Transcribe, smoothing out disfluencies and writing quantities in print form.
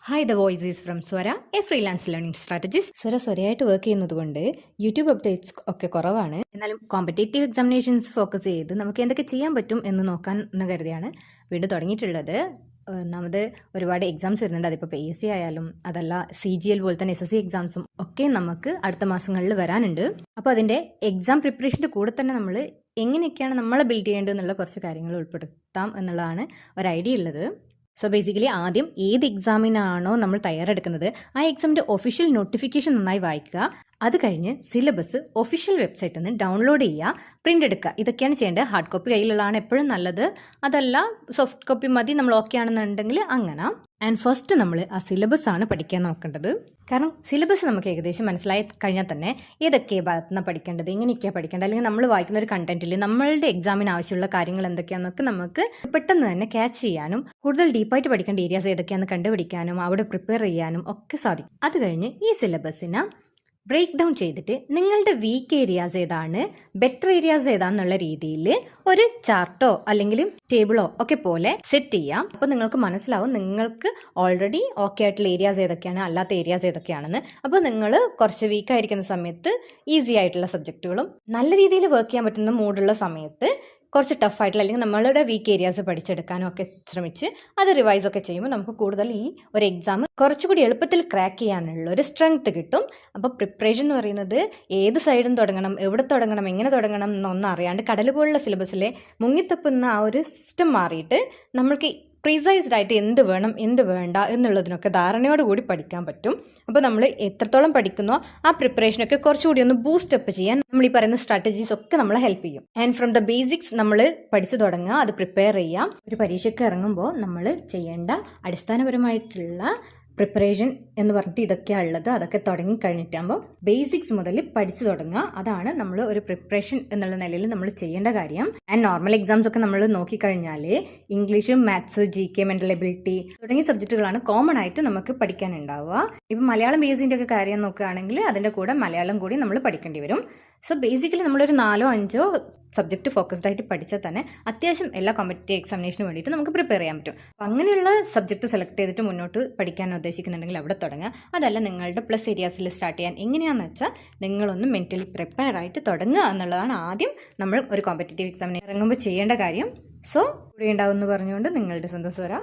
Hi the voice is from Swara a freelance learning strategist. സ്വരയായിട്ട് work ചെയ്യുന്നത് കൊണ്ട് YouTube updates ഒക്കെ കുറവാണ്. എന്നാലും കോമ്പറ്റേറ്റീവ് എക്സാമിനേഷൻസ് ഫോക്കസ് ചെയ്ത് നമുക്ക് എന്തൊക്കെ ചെയ്യാൻ പറ്റും എന്ന് നോക്കാൻ എന്ന് കരുതിയാണ് വീഡിയോ തുടങ്ങിയിട്ടുള്ളത്. ഒന്നാമത് ഒരുപാട് എക്സാംസ് വരുന്നുണ്ട്. അതിപ്പോൾ PSC ആയാലും അതല്ല CGL പോലെ തന്നെ SSC എക്സാംസും ഒക്കെ നമുക്ക് അടുത്ത മാസങ്ങളിൽ വരാനുണ്ട്. അപ്പോൾ അതിൻ്റെ എക്സാം പ്രിപ്പറേഷൻ്റെ കൂടെ തന്നെ നമ്മൾ എങ്ങനെയൊക്കെയാണ് നമ്മളെ ബിൽഡ് ചെയ്യേണ്ടത് എന്നുള്ള കുറച്ച് കാര്യങ്ങൾ ഉൾപ്പെടുത്താം എന്നുള്ളതാണ് ഒരു ഐഡിയ ഉള്ളത്. സോ ബേസിക്കലി ആദ്യം ഏത് എക്സാമിനാണോ നമ്മൾ തയ്യാറെടുക്കുന്നത് ആ എക്സാമിൻ്റെ ഒഫീഷ്യൽ നോട്ടിഫിക്കേഷൻ നന്നായി വായിക്കുക. അത് കഴിഞ്ഞ് സിലബസ് ഒഫീഷ്യൽ വെബ്സൈറ്റിൽ നിന്ന് ഡൗൺലോഡ് ചെയ്യുക, പ്രിൻ്റ് എടുക്കുക. ഇതൊക്കെയാണ് ചെയ്യേണ്ടത്. ഹാർഡ് കോപ്പി കയ്യിലുള്ളതാണ് എപ്പോഴും നല്ലത്. അതല്ല സോഫ്റ്റ് കോപ്പി മതി, നമ്മൾ ഓക്കെ ആണെന്നുണ്ടെങ്കിൽ അങ്ങനെ. ആൻഡ് ഫസ്റ്റ് നമ്മൾ ആ സിലബസ് ആണ് പഠിക്കാൻ നോക്കേണ്ടത്. കാരണം സിലബസ് നമുക്ക് ഏകദേശം മനസ്സിലായി കഴിഞ്ഞാൽ തന്നെ ഏതൊക്കെ ഭാഗത്തുനിന്ന് പഠിക്കേണ്ടത്, എങ്ങനെയൊക്കെയാണ് പഠിക്കേണ്ടത്, അല്ലെങ്കിൽ നമ്മൾ വായിക്കുന്ന ഒരു കണ്ടന്റിൽ നമ്മളുടെ എക്സാമിന് ആവശ്യമുള്ള കാര്യങ്ങൾ എന്തൊക്കെയാണെന്നൊക്കെ നമുക്ക് പെട്ടെന്ന് തന്നെ ക്യാച്ച് ചെയ്യാനും കൂടുതൽ ഡീപ്പായിട്ട് പഠിക്കേണ്ട ഏരിയാസ് ഏതൊക്കെയാണെന്ന് കണ്ടുപിടിക്കാനും അവിടെ പ്രിപ്പയർ ചെയ്യാനും ഒക്കെ സാധിക്കും. അത് കഴിഞ്ഞ് ഈ സിലബസിനെ ബ്രേക്ക് ഡൗൺ ചെയ്തിട്ട് നിങ്ങളുടെ വീക്ക് ഏരിയാസ് ഏതാണ്, ബെറ്റർ ഏരിയാസ് ഏതാണെന്നുള്ള രീതിയിൽ ഒരു ചാർട്ടോ അല്ലെങ്കിൽ ടേബിളോ ഒക്കെ പോലെ സെറ്റ് ചെയ്യാം. അപ്പോൾ നിങ്ങൾക്ക് മനസ്സിലാവും നിങ്ങൾക്ക് ഓൾറെഡി ഓക്കെ ആയിട്ടുള്ള ഏരിയാസ് ഏതൊക്കെയാണ്, അല്ലാത്ത ഏരിയാസ് ഏതൊക്കെയാണെന്ന്. അപ്പോൾ നിങ്ങൾ കുറച്ച് വീക്കായിരിക്കുന്ന സമയത്ത് ഈസി ആയിട്ടുള്ള സബ്ജക്റ്റുകളും നല്ല രീതിയിൽ വർക്ക് ചെയ്യാൻ പറ്റുന്ന മൂഡുള്ള സമയത്ത് കുറച്ച് ടഫായിട്ടുള്ള അല്ലെങ്കിൽ നമ്മളുടെ വീക്ക് ഏരിയാസ് പഠിച്ചെടുക്കാനും ഒക്കെ ശ്രമിച്ച് അത് റിവൈസ് ഒക്കെ ചെയ്യുമ്പോൾ നമുക്ക് കൂടുതൽ ഈ ഒരു എക്സാം കുറച്ചുകൂടി എളുപ്പത്തിൽ ക്രാക്ക് ചെയ്യാനുള്ള ഒരു സ്ട്രെങ്ത് കിട്ടും. അപ്പോൾ പ്രിപ്പറേഷൻ എന്ന് പറയുന്നത് ഏത് സൈഡിൽ തുടങ്ങണം, എവിടെ തുടങ്ങണം, എങ്ങനെ തുടങ്ങണം എന്നൊന്നും അറിയാണ്ട് കടൽ പോലുള്ള സിലബസിലെ മുങ്ങിത്തപ്പുന്ന ആ ഒരു സിസ്റ്റം മാറിയിട്ട് നമ്മൾക്ക് പ്രീസൈസ്ഡ് ആയിട്ട് എന്ത് വേണം എന്ത് വേണ്ട എന്നുള്ളതിനൊക്കെ ധാരണയോടുകൂടി പഠിക്കാൻ പറ്റും. അപ്പോൾ നമ്മൾ എത്രത്തോളം പഠിക്കുന്നോ ആ പ്രിപ്പറേഷനൊക്കെ കുറച്ചുകൂടി ഒന്ന് ബൂസ്റ്റപ്പ് ചെയ്യാൻ നമ്മൾ ഈ പറയുന്ന സ്ട്രാറ്റജീസ് ഒക്കെ നമ്മളെ ഹെൽപ്പ് ചെയ്യും. ആൻഡ് ഫ്രം ദ ബേസിക്സ് നമ്മൾ പഠിച്ചു തുടങ്ങുക, അത് പ്രിപ്പയർ ചെയ്യാം. ഒരു പരീക്ഷയ്ക്ക് ഇറങ്ങുമ്പോൾ നമ്മൾ ചെയ്യേണ്ട അടിസ്ഥാനപരമായിട്ടുള്ള പ്രിപ്പറേഷൻ എന്ന് പറഞ്ഞിട്ട് ഇതൊക്കെയാണ് ഉള്ളത്. അതൊക്കെ തുടങ്ങിക്കഴിഞ്ഞിട്ടാകുമ്പോൾ ബേസിക്സ് മുതൽ പഠിച്ചു തുടങ്ങുക. അതാണ് നമ്മൾ ഒരു പ്രിപ്പറേഷൻ എന്നുള്ള നിലയിൽ നമ്മൾ ചെയ്യേണ്ട കാര്യം. ആൻഡ് നോർമൽ എക്സാംസ് ഒക്കെ നമ്മൾ നോക്കിക്കഴിഞ്ഞാൽ English, maths, GK, mental ability തുടങ്ങിയ സബ്ജക്റ്റുകളാണ് കോമൺ ആയിട്ട് നമുക്ക് പഠിക്കാനുണ്ടാവുക. ഇപ്പം മലയാളം ബേസിൻ്റെ ഒക്കെ കാര്യം നോക്കുകയാണെങ്കിൽ അതിൻ്റെ കൂടെ മലയാളം കൂടി നമ്മൾ പഠിക്കേണ്ടി വരും. സോ ബേസിക്കലി നമ്മളൊരു 4-5 സബ്ജക്റ്റ് ഫോക്കസ്ഡ് ആയിട്ട് പഠിച്ചാൽ തന്നെ അത്യാവശ്യം എല്ലാ കോമ്പറ്റേറ്റീവ് എക്സാമിനേഷന് വേണ്ടിയിട്ട് നമുക്ക് പ്രിപ്പയർ ചെയ്യാൻ പറ്റും. അപ്പം അങ്ങനെയുള്ള സബ്ജക്റ്റ് സെലക്ട് ചെയ്തിട്ട് മുന്നോട്ട് പഠിക്കാൻ ഉദ്ദേശിക്കുന്നുണ്ടെങ്കിൽ അവിടെ തുടങ്ങുക. അതല്ല നിങ്ങളുടെ പ്ലസ് ഏരിയാസിൽ സ്റ്റാർട്ട് ചെയ്യാൻ എങ്ങനെയാണെന്ന് വെച്ചാൽ നിങ്ങളൊന്ന് മെൻ്റലി പ്രിപ്പയർ ആയിട്ട് തുടങ്ങുക എന്നുള്ളതാണ് ആദ്യം നമ്മൾ ഒരു കോമ്പറ്റേറ്റീവ് എക്സാമിന് ഇറങ്ങുമ്പോൾ ചെയ്യേണ്ട കാര്യം. സോ ഇവിടെ ഉണ്ടാവും എന്ന് പറഞ്ഞുകൊണ്ട് നിങ്ങളുടെ സ്വന്തം സ്വര.